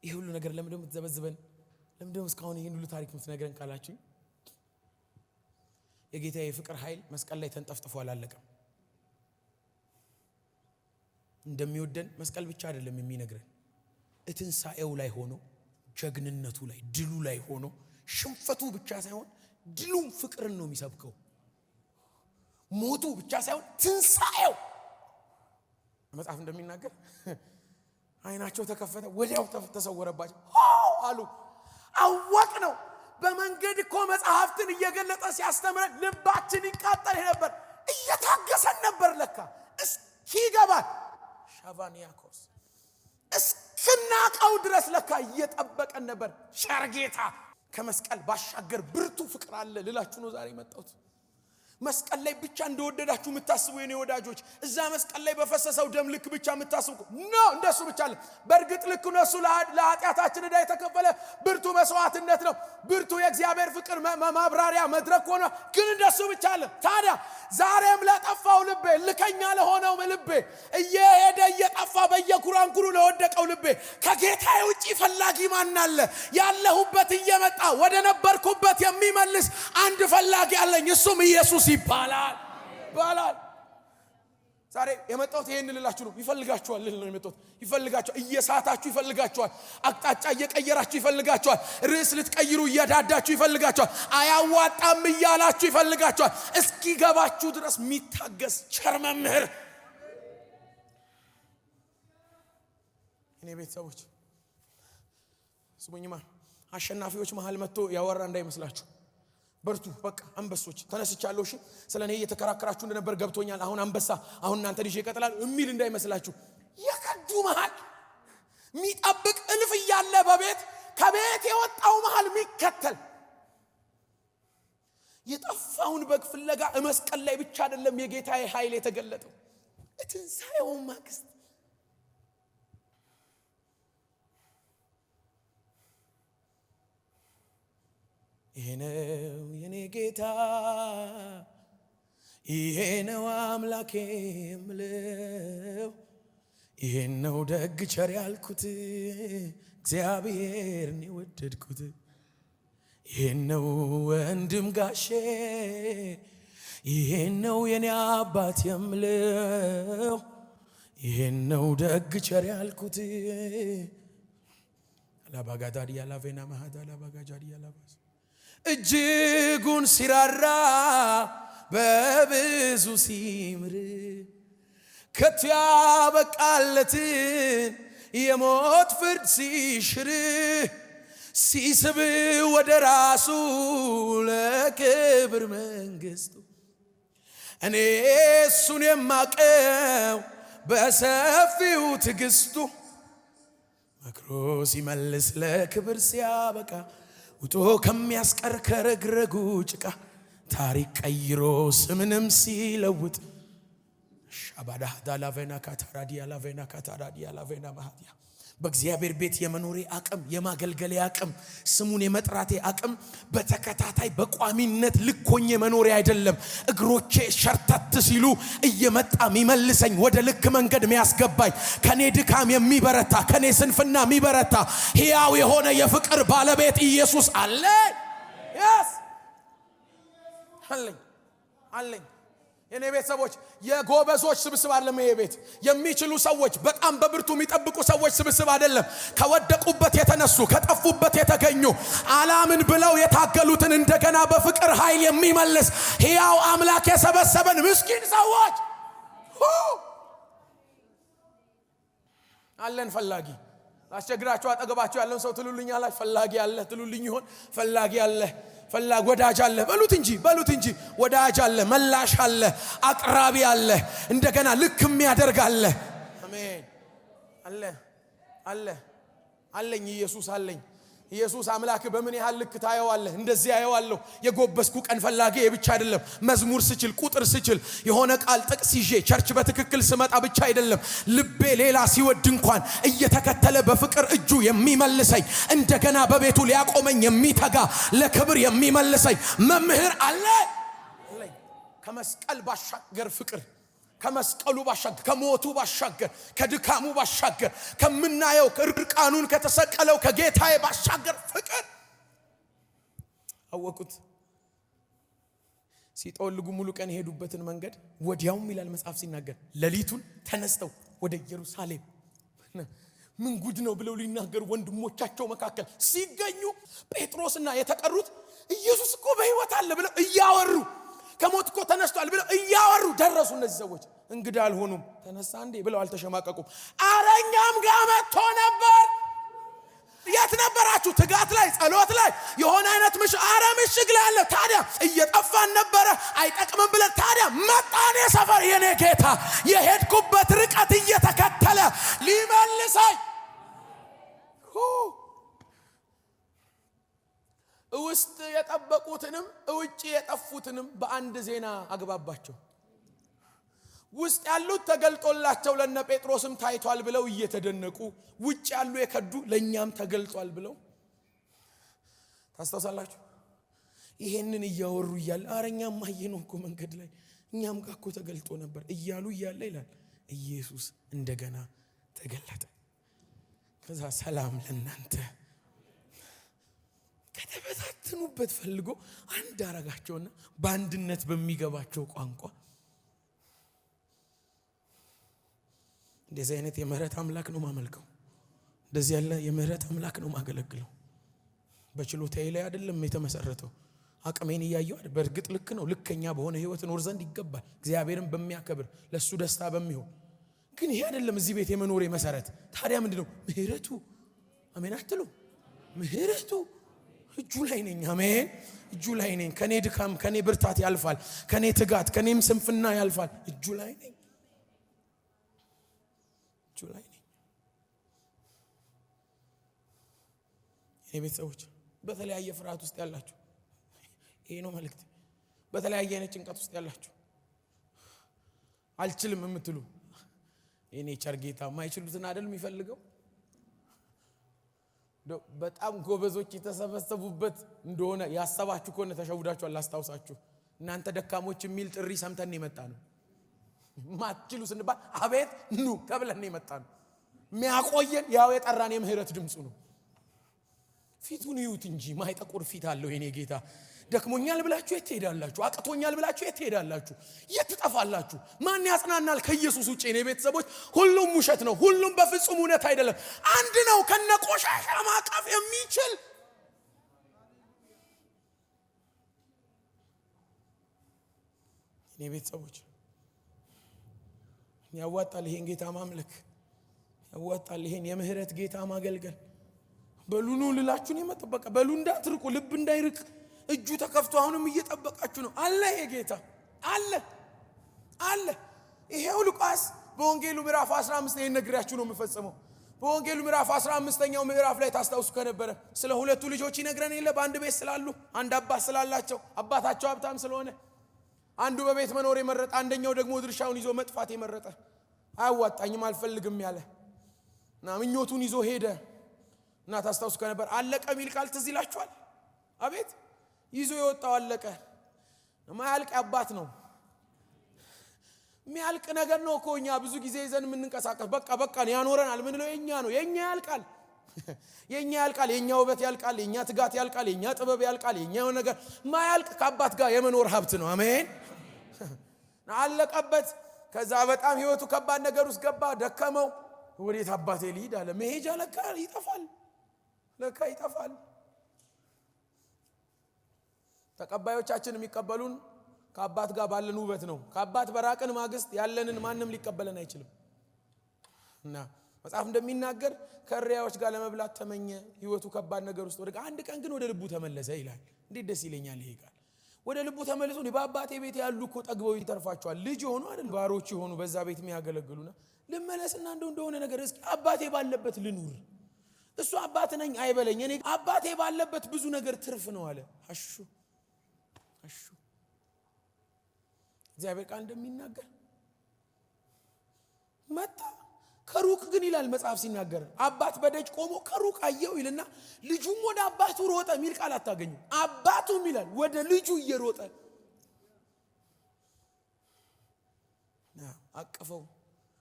ይሄ ሁሉ ነገር ለምንድነው የምትዘበዝበን? ለምንድነው እስካሁን ይሄን ሁሉ ታሪክ የምትነግረን ካላችሁ የጌታ የፍቅር ኃይል መስቀል ላይ ተንጠፍጥፎ አላለቀም። እንደሚወደን መስቀል ብቻ አይደለም የሚነግረን፣ ትንሣኤው ላይ ሆኖ ጀግንነቱ ላይ ድሉ ላይ ሆኖ ሽንፈቱ ብቻ ሳይሆን ድሉም ፍቅርን ነው የሚሰብከው። ሞቱ ብቻ ሳይሆን ትንሣኤው መጽሐፍ እንደሚናገር አይናቸው ተከፈተ ወዲያው ተሰወረባቸው አሉ። አወቅ ነው በመንገድ እኮ መጽሐፍትን እየገለጠ ሲያስተምረን ልባችን ይቃጠል ነበር። እየታገሰን ነበር ለካ እስኪገባን ሻቫኒያኮስ እስክናቀው ድረስ ለካ እየጠበቀን ነበር። ሸርጌታ ከመስቀል ባሻገር ብርቱ ፍቅር አለ ልላችሁ ነው ዛሬ መጣሁት። መስቀል ላይ ብቻ እንደወደዳችሁ የምታስቡ የኔ ወዳጆች እዛ መስቀል ላይ በፈሰሰው ደም ልክ ብቻ የምታስቡ ነው እንደሱ ብቻ አለ። በእርግጥ ልክ ነው እሱ ለኃጢአታችን ዕዳ የተከፈለ ብርቱ መስዋዕትነት ነው። ብርቱ የእግዚአብሔር ፍቅር ማብራሪያ መድረክ ሆነ። ግን እንደሱ ብቻ አለ። ታዲያ ዛሬም ለጠፋው ልቤ ልከኛ ለሆነው ልቤ እየሄደ እየጠፋ በየኩራንኩሩ ለወደቀው ልቤ ከጌታዬ ውጪ ፈላጊ ማን አለ? ያለሁበት እየመጣ ወደ ነበርኩበት የሚመልስ አንድ ፈላጊ አለኝ። እሱም ኢየሱስ ይባላል። ዛሬ የመጣሁት ይሄን ልላችሁ ነው። ይፈልጋችኋል ልል ነው የመጣሁት። ይፈልጋችኋል፣ እየሳታችሁ ይፈልጋችኋል፣ አቅጣጫ እየቀየራችሁ ይፈልጋችኋል፣ ርዕስ ልትቀይሩ እያዳዳችሁ ይፈልጋችኋል፣ አያዋጣም እያላችሁ ይፈልጋችኋል። እስኪገባችሁ ድረስ የሚታገስ ቸር መምህር እኔ ቤተሰቦች ስሙኝማ። አሸናፊዎች መሃል መጥቶ ያወራ እንዳይመስላችሁ። በርቱ በቃ አንበሶች ተነስቻለሁ። እሺ ስለኔ እየተከራከራችሁ እንደነበር ገብቶኛል። አሁን አንበሳ አሁን እናንተ ልጅ ይቀጥላል የሚል እንዳይመስላችሁ። የከዱ መሃል የሚጠብቅ እልፍ እያለ በቤት ከቤት የወጣው መሃል የሚከተል የጠፋውን በግ ፍለጋ መስቀል ላይ ብቻ አይደለም የጌታዬ ኃይል የተገለጠው ትንሣኤው ማግስት ይሄ ነው የኔ ጌታ፣ ይሄ ነው አምላኬ የምለው፣ ይሄ ነው ደግ ቸር ያልኩት እግዚአብሔርን የወደድኩት፣ ይሄ ነው ወንድም ጋሼ፣ ይሄ ነው የኔ አባት የምለው፣ ይሄ ነው ደግ ቸር ያልኩት። አላባጋዳዲ ያላቬና ማሃዳ አላባጋዳዲ ያላባስ እጅጉን ሲራራ በብዙ ሲምር ከቶ ያበቃለትን የሞት ፍርድ ሲሽር ሲስብ ወደ ራሱ ለክብር መንግስቱ እኔ እሱን የማቀው በሰፊው ትግስቱ መክሮ ሲመልስ ለክብር ሲያበቃ ውጦ ከሚያስቀር ከረግረጉ ጭቃ ታሪክ ቀይሮ ስምንም ሲለውጥ ሻባዳ ዳላቬና ካታራዲያ ላቬና ካታራዲያ ላቬና ማሃዲያ በእግዚአብሔር ቤት የመኖሬ አቅም የማገልገሌ አቅም ስሙን የመጥራቴ አቅም በተከታታይ በቋሚነት ልኮኝ መኖሬ አይደለም። እግሮቼ ሸርተት ሲሉ እየመጣ የሚመልሰኝ ወደ ልክ መንገድ የሚያስገባኝ ከኔ ድካም የሚበረታ ከኔ ስንፍና የሚበረታ ሕያው የሆነ የፍቅር ባለቤት ኢየሱስ አለ። yes አለኝ የኔ ቤተሰቦች የጎበዞች ስብስብ አይደለም። ይሄ ቤት የሚችሉ ሰዎች በጣም በብርቱ የሚጠብቁ ሰዎች ስብስብ አይደለም። ከወደቁበት የተነሱ ከጠፉበት የተገኙ አላምን ብለው የታገሉትን እንደገና በፍቅር ኃይል የሚመልስ ሕያው አምላክ የሰበሰበን ምስኪን ሰዎች አለን። ፈላጊ አስቸግራችሁ አጠገባችሁ ያለውን ሰው ትሉልኛላችሁ። ፈላጊ አለ ትሉልኝ ይሆን? ፈላጊ አለ ፈላጊ ወዳጅ አለ በሉት እንጂ ወዳጅ አለ፣ መላሽ አለ፣ አቅራቢ አለ፣ እንደገና ልክም ያደርጋል። አሜን አለኝ ኢየሱስ አለኝ። ኢየሱስ አምላክ በምን ያህል ልክ ታየዋለህ? እንደዚህ ያየዋለሁ። የጎበስኩ ቀን ፈላጊ ብቻ አይደለም። መዝሙር ስችል ቁጥር ስችል የሆነ ቃል ጥቅስ ይዤ ቸርች በትክክል ስመጣ ብቻ አይደለም። ልቤ ሌላ ሲወድ እንኳን እየተከተለ በፍቅር እጁ የሚመልሰኝ እንደገና በቤቱ ሊያቆመኝ የሚተጋ ለክብር የሚመልሰኝ መምህር አለ። ከመስቀል ባሻገር ፍቅር ከመስቀሉ ባሻገር ከሞቱ ባሻገር ከድካሙ ባሻገር ከምናየው እርቃኑን ከተሰቀለው ከጌታዬ ባሻገር ፍቅር አወቁት። ሲጠወልጉ ሙሉ ቀን የሄዱበትን መንገድ ወዲያውም ይላል መጽሐፍ ሲናገር ሌሊቱን ተነስተው ወደ ኢየሩሳሌም ምን ጉድ ነው ብለው ሊናገሩ ወንድሞቻቸው መካከል ሲገኙ ጴጥሮስና የተቀሩት ኢየሱስ እኮ በሕይወት አለ ብለው እያወሩ ከሞት እኮ ተነስቷል ብለው እያወሩ ደረሱ። እነዚህ ሰዎች እንግዳ አልሆኑም። ተነሳ እንዴ ብለው አልተሸማቀቁም። አረኛም ጋር መጥቶ ነበር። የት ነበራችሁ? ትጋት ላይ፣ ጸሎት ላይ፣ የሆነ አይነት ምሽግ ላይ አለ። ታዲያ እየጠፋን ነበረ አይጠቅምም ብለን ታዲያ መጣን። የሰፈር የኔ ጌታ የሄድኩበት ርቀት እየተከተለ ሊመልሰኝ ውስጥ የጠበቁትንም ውጪ የጠፉትንም በአንድ ዜና አግባባቸው። ውስጥ ያሉት ተገልጦላቸው ለነ ጴጥሮስም ታይቷል ብለው እየተደነቁ ውጭ ያሉ የከዱ ለኛም ተገልጧል ብለው ታስተውሳላችሁ። ይሄንን እያወሩ እያለ አረኛም ማየነው እኮ መንገድ ላይ እኛም ጋር እኮ ተገልጦ ነበር እያሉ እያለ ይላል ኢየሱስ እንደገና ተገለጠ። ከዛ ሰላም ለእናንተ ከተበታተኑበት ፈልጎ አንድ አረጋቸውና በአንድነት በሚገባቸው ቋንቋ እንደዚህ አይነት የምህረት አምላክ ነው ማመልከው። እንደዚህ ያለ የምህረት አምላክ ነው ማገለግለው። በችሎታዬ ላይ አይደለም የተመሰረተው። አቅሜን እያየሁ አይደል። በእርግጥ ልክ ነው፣ ልከኛ በሆነ ህይወት ኖር ዘንድ ይገባል፣ እግዚአብሔርን በሚያከብር ለሱ ደስታ በሚሆን። ግን ይሄ አይደለም እዚህ ቤት የመኖሬ መሰረት። ታዲያ ምንድነው? ምህረቱ። አሜን አትሉ? ምህረቱ እጁ ላይ ነኝ። አሜን። እጁ ላይ ነኝ። ከኔ ድካም፣ ከኔ ብርታት ያልፋል፣ ከኔ ትጋት፣ ከኔም ስንፍና ያልፋል። እጁ ላይ ነኝ። እጁ ላይ ነኝ። የኔ ቤተሰቦች በተለያየ ፍርሃት ውስጥ ያላችሁ ይሄ ነው መልእክት። በተለያየ አይነት ጭንቀት ውስጥ ያላችሁ አልችልም የምትሉ የኔ ቸር ጌታ ማይችሉትን አይደል የሚፈልገው? በጣም ጎበዞች የተሰበሰቡበት እንደሆነ ያሰባችሁ ከሆነ ተሸውዳችኋል። ላስታውሳችሁ፣ እናንተ ደካሞች የሚል ጥሪ ሰምተን የመጣ ነው። ማትችሉ ስንባል አቤት ኑ ተብለን የመጣ ነው። የሚያቆየን ያው የጠራን የምህረት ድምፁ ነው። ፊቱን ይዩት እንጂ ማይጠቁር ፊት አለው የኔ ጌታ። ደክሞኛል ብላችሁ የት ትሄዳላችሁ? አቅቶኛል ብላችሁ የት ትሄዳላችሁ? የት ትጠፋላችሁ? ማን ያጽናናል ከኢየሱስ ውጪ? የኔ ቤተሰቦች ሁሉም ውሸት ነው። ሁሉም በፍጹም እውነት አይደለም። አንድ ነው ከነቆሻሻ ማቀፍ የሚችል የኔ ቤተሰቦች ያዋጣል ይሄን ጌታ ማምለክ፣ ያዋጣል ይሄን የምህረት ጌታ ማገልገል። በሉኑ ልላችሁ ነው የመጣው። በቃ በሉ እንዳትርቁ፣ ልብ እንዳይርቅ እጁ ተከፍቶ አሁንም እየጠበቃችሁ ነው። አለ የጌታ አለ። ይሄው ሉቃስ በወንጌሉ ምዕራፍ 15 ይሄን ነግራችሁ ነው የምፈጽመው። በወንጌሉ ምዕራፍ 15ኛው ምዕራፍ ላይ ታስታውሱ ከነበረ ስለ ሁለቱ ልጆች ይነግረን የለ። በአንድ ቤት ስላሉ አንድ አባት ስላላቸው አባታቸው ሀብታም ስለሆነ አንዱ በቤት መኖር የመረጠ፣ አንደኛው ደግሞ ድርሻውን ይዞ መጥፋት የመረጠ። አያዋጣኝም አልፈልግም ያለ እና ምኞቱን ይዞ ሄደ እና ታስታውሱ ከነበረ አለቀ ሚል ቃል ትዝ ይላችኋል። አቤት ይዞ የወጣው አለቀ። ማያልቅ አባት ነው። የሚያልቅ ነገር ነው እኮ እኛ ብዙ ጊዜ ይዘን የምንንቀሳቀስ። በቃ ያኖረናል ምን ነው የኛ ያልቃል። የኛ ውበት ያልቃል፣ የኛ ትጋት ያልቃል፣ የኛ ጥበብ ያልቃል። የኛው ነገር ማያልቅ ከአባት ጋር የመኖር ሀብት ነው። አሜን። አለቀበት። ከዛ በጣም ህይወቱ ከባድ ነገር ውስጥ ገባ። ደከመው። ወዴት አባቴ ልሂድ አለ። መሄጃ ለካ ይጠፋል። ተቀባዮቻችን የሚቀበሉን ከአባት ጋር ባለን ውበት ነው። ከአባት በራቅን ማግስት ያለንን ማንም ሊቀበለን አይችልም። እና መጽሐፍ እንደሚናገር ከሪያዎች ጋር ለመብላት ተመኘ። ህይወቱ ከባድ ነገር ውስጥ ወደ አንድ ቀን ግን ወደ ልቡ ተመለሰ ይላል። እንዴት ደስ ይለኛል ይሄ ቃል። ወደ ልቡ ተመልሶ በአባቴ ቤት ያሉ እኮ ጠግበው ይተርፋቸዋል። ልጅ ሆኖ አይደል ባሮች ሆኑ በዛ ቤት የሚያገለግሉና ልመለስና እንደሆነ ነገር እስኪ አባቴ ባለበት ልኑር። እሱ አባት ነኝ አይበለኝ፣ እኔ አባቴ ባለበት ብዙ ነገር ትርፍ ነው አለ። አሹ እግዚአብሔር ቃል እንደሚናገር መጣ። ከሩቅ ግን ይላል መጽሐፍ ሲናገር አባት በደጅ ቆሞ ከሩቅ አየው ይልና ልጁም ወደ አባቱ ሮጠ ሚል ቃል አታገኙ። አባቱም ይላል ወደ ልጁ እየሮጠ አቀፈው።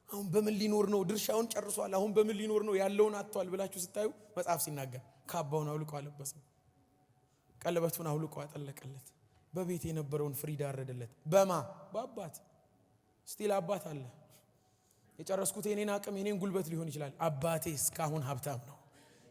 አሁን በምን ሊኖር ነው? ድርሻውን ጨርሷል። አሁን በምን ሊኖር ነው? ያለውን አጥቷል ብላችሁ ስታዩ መጽሐፍ ሲናገር ካባውን አውልቆ አለበሰው፣ ቀለበቱን አውልቆ አጠለቀለት፣ በቤት የነበረውን ፍሪዳ አረደለት። በአባት ስቲል አባት አለ። የጨረስኩት የኔን አቅም የኔን ጉልበት ሊሆን ይችላል። አባቴ እስካሁን ሀብታም ነው።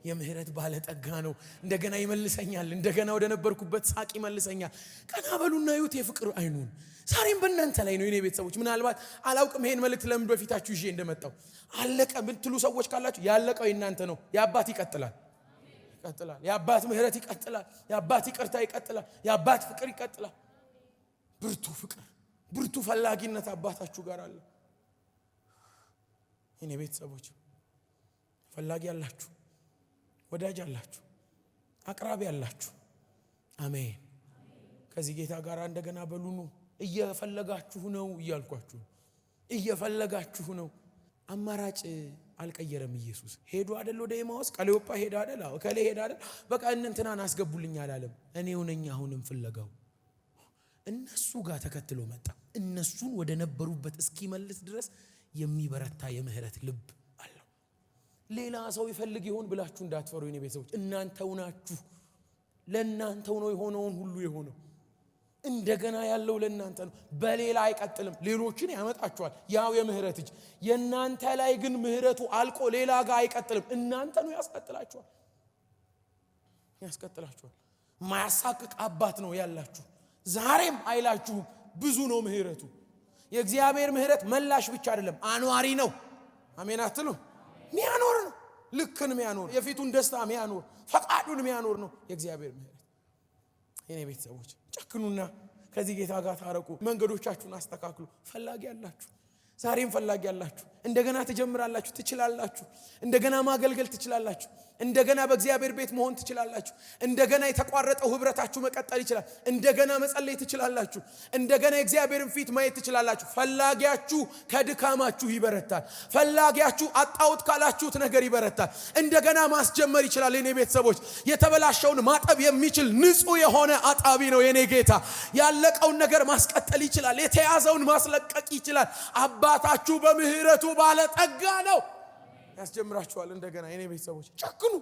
የምህረት ባለጠጋ ነው። እንደገና ይመልሰኛል። እንደገና ወደ ነበርኩበት ሳቅ ይመልሰኛል። ቀና በሉና እዩት የፍቅር አይኑን። ዛሬም በእናንተ ላይ ነው የኔ ቤተሰቦች። ምናልባት አላውቅም ይሄን መልእክት ለምን በፊታችሁ ይዤ እንደመጣው አለቀ ብትሉ ሰዎች ካላችሁ ያለቀው የእናንተ ነው። የአባት ይቀጥላል። የአባት ምህረት ይቀጥላል። የአባት ይቅርታ ይቀጥላል። የአባት ፍቅር ይቀጥላል። ብርቱ ፍቅር፣ ብርቱ ፈላጊነት አባታችሁ ጋር አለ። የኔ ቤተሰቦች ፈላጊ አላችሁ፣ ወዳጅ አላችሁ፣ አቅራቢ አላችሁ። አሜን። ከዚህ ጌታ ጋር እንደገና በሉኑ። እየፈለጋችሁ ነው እያልኳችሁ፣ እየፈለጋችሁ ነው። አማራጭ አልቀየረም ኢየሱስ። ሄዱ አይደል ወደ ኤማውስ? ቀሌዮጳ ሄዳ አይደል? ከሌ ሄዳ አይደል? በቃ እንትናን አስገቡልኝ አላለም። እኔው ነኝ አሁንም ፍለጋው። እነሱ ጋር ተከትሎ መጣ። እነሱን ወደ ነበሩበት እስኪመልስ ድረስ የሚበረታ የምህረት ልብ አለው። ሌላ ሰው ይፈልግ ይሆን ብላችሁ እንዳትፈሩ የኔ ቤተሰቦች። እናንተው ናችሁ። ለእናንተው ነው የሆነውን ሁሉ የሆነው። እንደገና ያለው ለእናንተ ነው። በሌላ አይቀጥልም። ሌሎችን ያመጣቸዋል ያው የምህረት እጅ። የእናንተ ላይ ግን ምህረቱ አልቆ ሌላ ጋር አይቀጥልም። እናንተ ነው ያስቀጥላችኋል። ማያሳቅቅ አባት ነው ያላችሁ። ዛሬም አይላችሁም። ብዙ ነው ምህረቱ። የእግዚአብሔር ምህረት መላሽ ብቻ አይደለም፣ አኗሪ ነው። አሜን አትሉ? ሚያኖር ነው። ልክን ሚያኖር፣ የፊቱን ደስታ ሚያኖር፣ ፈቃዱን ሚያኖር ነው የእግዚአብሔር ምህረት። የኔ ቤተሰቦች ጨክኑና ከዚህ ጌታ ጋር ታረቁ። መንገዶቻችሁን አስተካክሉ። ፈላጊ አላችሁ። ዛሬም ፈላጊ አላችሁ። እንደገና ትጀምራላችሁ፣ ትችላላችሁ። እንደገና ማገልገል ትችላላችሁ። እንደገና በእግዚአብሔር ቤት መሆን ትችላላችሁ። እንደገና የተቋረጠው ህብረታችሁ መቀጠል ይችላል። እንደገና መጸለይ ትችላላችሁ። እንደገና የእግዚአብሔርን ፊት ማየት ትችላላችሁ። ፈላጊያችሁ ከድካማችሁ ይበረታል። ፈላጊያችሁ አጣውት ካላችሁት ነገር ይበረታል። እንደገና ማስጀመር ይችላል። የኔ ቤተሰቦች የተበላሸውን ማጠብ የሚችል ንጹህ የሆነ አጣቢ ነው የኔ ጌታ። ያለቀውን ነገር ማስቀጠል ይችላል። የተያዘውን ማስለቀቅ ይችላል። አባታችሁ በምህረቱ ባለጠጋ ነው። ያስጀምራችኋል። እንደገና የኔ ቤተሰቦች ጨክኑ።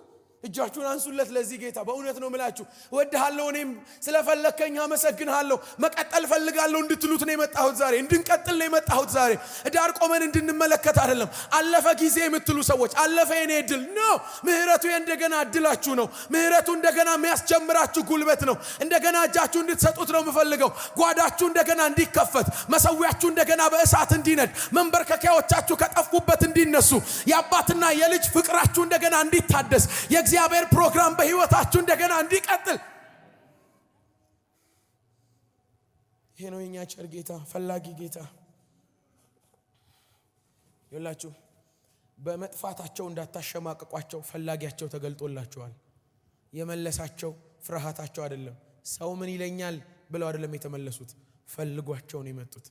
እጃችሁን አንሱለት ለዚህ ጌታ። በእውነት ነው ምላችሁ። ወድሃለሁ፣ እኔም ስለፈለከኝ አመሰግንሃለሁ፣ መቀጠል ፈልጋለሁ እንድትሉት ነው የመጣሁት ዛሬ። እንድንቀጥል ነው የመጣሁት ዛሬ። ዳር ቆመን እንድንመለከት አይደለም። አለፈ ጊዜ የምትሉ ሰዎች አለፈ የኔ እድል ነው። ምህረቱ እንደገና እድላችሁ ነው። ምህረቱ እንደገና የሚያስጀምራችሁ ጉልበት ነው። እንደገና እጃችሁ እንድትሰጡት ነው የምፈልገው። ጓዳችሁ እንደገና እንዲከፈት፣ መሰዊያችሁ እንደገና በእሳት እንዲነድ፣ መንበርከኪያዎቻችሁ ከጠፉበት እንዲነሱ፣ የአባትና የልጅ ፍቅራችሁ እንደገና እንዲታደስ፣ የእግዚአብሔር ፕሮግራም በህይወታችሁ እንደገና እንዲቀጥል። ይሄ ነው የኛ ቸር ጌታ፣ ፈላጊ ጌታ። ይላችሁ በመጥፋታቸው እንዳታሸማቀቋቸው ፈላጊያቸው ተገልጦላቸዋል። የመለሳቸው ፍርሃታቸው አይደለም። ሰው ምን ይለኛል ብለው አይደለም የተመለሱት። ፈልጓቸው ነው የመጡት።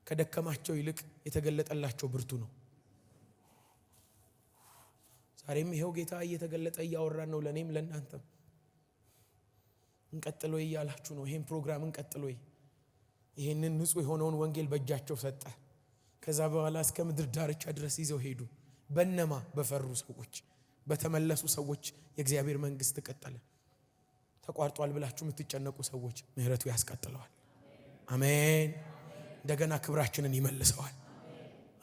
ከደከማቸው ይልቅ የተገለጠላቸው ብርቱ ነው። ዛሬም ይሄው ጌታ እየተገለጠ እያወራን ነው ለኔም ለእናንተም። እንቀጥሎ እያላችሁ ነው። ይሄን ፕሮግራም እንቀጥሎ ይሄንን ንጹህ የሆነውን ወንጌል በእጃቸው ሰጠ። ከዛ በኋላ እስከ ምድር ዳርቻ ድረስ ይዘው ሄዱ። በነማ በፈሩ ሰዎች፣ በተመለሱ ሰዎች የእግዚአብሔር መንግስት ተቀጠለ። ተቋርጧል ብላችሁ የምትጨነቁ ሰዎች ምህረቱ ያስቀጥለዋል። አሜን። እንደገና ክብራችንን ይመልሰዋል።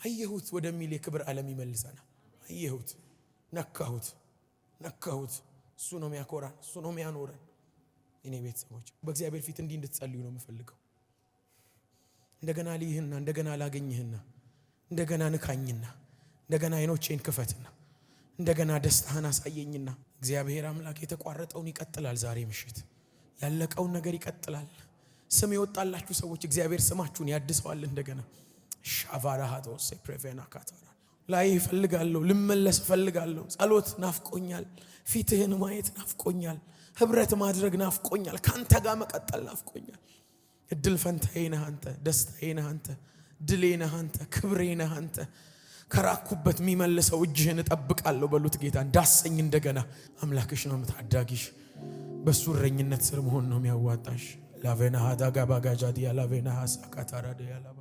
አየሁት ወደሚል የክብር ዓለም ይመልሰናል። አየሁት፣ ነካሁት። እሱ ነው የሚያኮራን፣ እሱ ነው የሚያኖረን። የኔ ቤተሰቦች በእግዚአብሔር ፊት እንዲህ እንድትጸልዩ ነው የምፈልገው። እንደገና ልይህና እንደገና ላገኝህና እንደገና ንካኝና እንደገና አይኖቼን ክፈትና እንደገና ደስታህን አሳየኝና። እግዚአብሔር አምላክ የተቋረጠውን ይቀጥላል። ዛሬ ምሽት ያለቀውን ነገር ይቀጥላል። ስም ይወጣላችሁ ሰዎች እግዚአብሔር ስማችሁን ያድሰዋል። እንደገና ሻቫራሃቶስ ፕሬቬና ካታራ ላይ ፈልጋለሁ፣ ልመለስ ፈልጋለሁ። ጸሎት ናፍቆኛል፣ ፊትህን ማየት ናፍቆኛል፣ ህብረት ማድረግ ናፍቆኛል፣ ካንተ ጋር መቀጠል ናፍቆኛል። እድል ፈንታዬ ነህ አንተ፣ ደስታዬ ነህ አንተ፣ ድሌ ነህ አንተ፣ ክብሬ ነህ አንተ። ከራኩበት የሚመልሰው እጅህን እጠብቃለሁ በሉት። ጌታ እንዳሰኝ እንደገና አምላክሽ ነው የምታዳጊሽ። በሱ እረኝነት ስር መሆን ነው የሚያዋጣሽ። ላቬና ሃዳጋ ባጋጃዲያ ላቬና ሃሳካታራ ዲያላባ